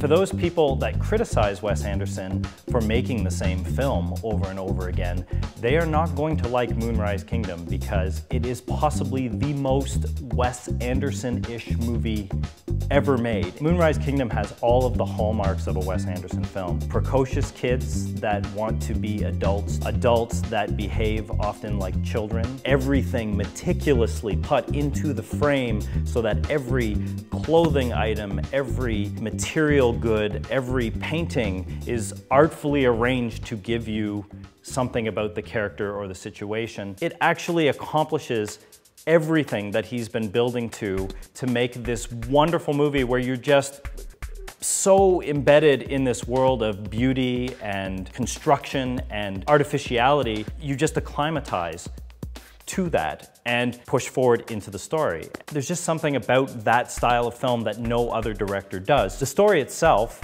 For those people that criticize Wes Anderson for making the same film over and over again, they are not going to like Moonrise Kingdom because it is possibly the most Wes Anderson-ish movie ever made. Moonrise Kingdom has all of the hallmarks of a Wes Anderson film. Precocious kids that want to be adults, adults that behave often like children, everything meticulously put into the frame so that every clothing item, every material good, every painting is artfully arranged to give you something about the character or the situation. It actually accomplishes everything that he's been building to make this wonderful movie where you're just so embedded in this world of beauty and construction and artificiality, you just acclimatize to that and push forward into the story. There's just something about that style of film that no other director does. The story itself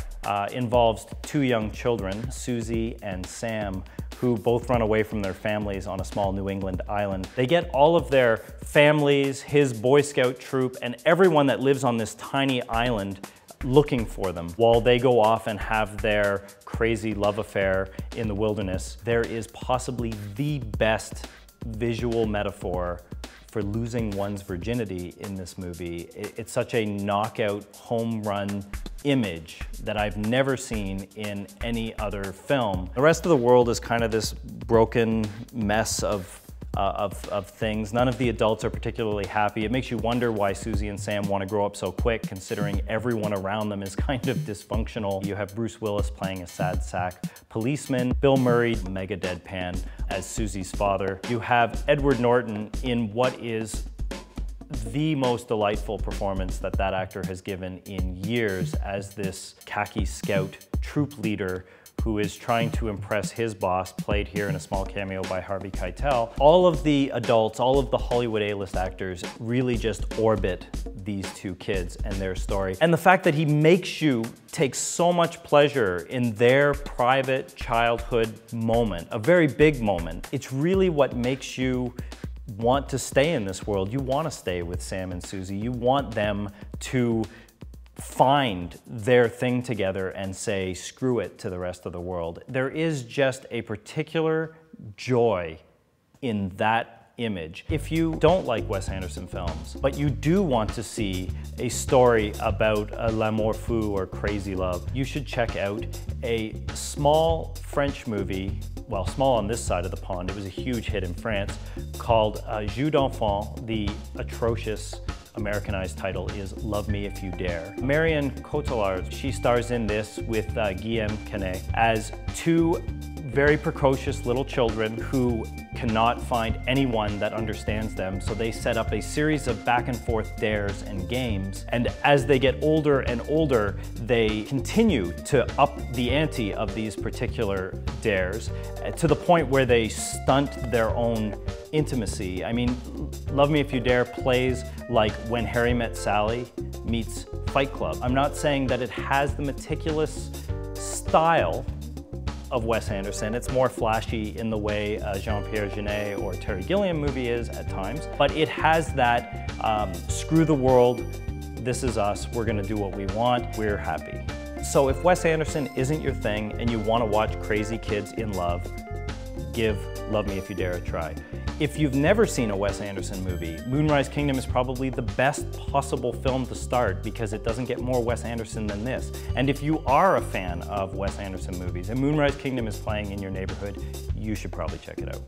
involves two young children, Susie and Sam, who both run away from their families on a small New England island. They get all of their families, his Boy Scout troop, and everyone that lives on this tiny island looking for them while they go off and have their crazy love affair in the wilderness. There is possibly the best visual metaphor for losing one's virginity in this movie. It's such a knockout, home run image that I've never seen in any other film. The rest of the world is kind of this broken mess of things. None of the adults are particularly happy. It makes you wonder why Susie and Sam want to grow up so quick, considering everyone around them is kind of dysfunctional. You have Bruce Willis playing a sad sack policeman, Bill Murray, mega deadpan, as Susie's father. You have Edward Norton in what is the most delightful performance that actor has given in years as this khaki scout troop leader who is trying to impress his boss, played here in a small cameo by Harvey Keitel. All of the adults, all of the Hollywood A-list actors really just orbit these two kids and their story. And the fact that he makes you take so much pleasure in their private childhood moment, a very big moment, it's really what makes you want to stay in this world. You want to stay with Sam and Susie. You want them to find their thing together and say, screw it to the rest of the world. There is just a particular joy in that image. If you don't like Wes Anderson films, but you do want to see a story about l'amour fou or crazy love, you should check out a small French movie, well, small on this side of the pond, it was a huge hit in France, called Jeux d'Enfant. The atrocious Americanized title is Love Me If You Dare. Marion Cotillard, she stars in this with Guillaume Canet as two very precocious little children who cannot find anyone that understands them, so they set up a series of back and forth dares and games. And as they get older and older, they continue to up the ante of these particular dares to the point where they stunt their own intimacy. I mean, Love Me If You Dare plays like When Harry Met Sally meets Fight Club. I'm not saying that it has the meticulous style of Wes Anderson. It's more flashy in the way Jean-Pierre Jeunet or Terry Gilliam movie is at times, but it has that screw the world, this is us, we're gonna do what we want, we're happy. So if Wes Anderson isn't your thing and you wanna watch crazy kids in love, give Love Me If You Dare a try. If you've never seen a Wes Anderson movie, Moonrise Kingdom is probably the best possible film to start because it doesn't get more Wes Anderson than this. And if you are a fan of Wes Anderson movies and Moonrise Kingdom is playing in your neighborhood, you should probably check it out.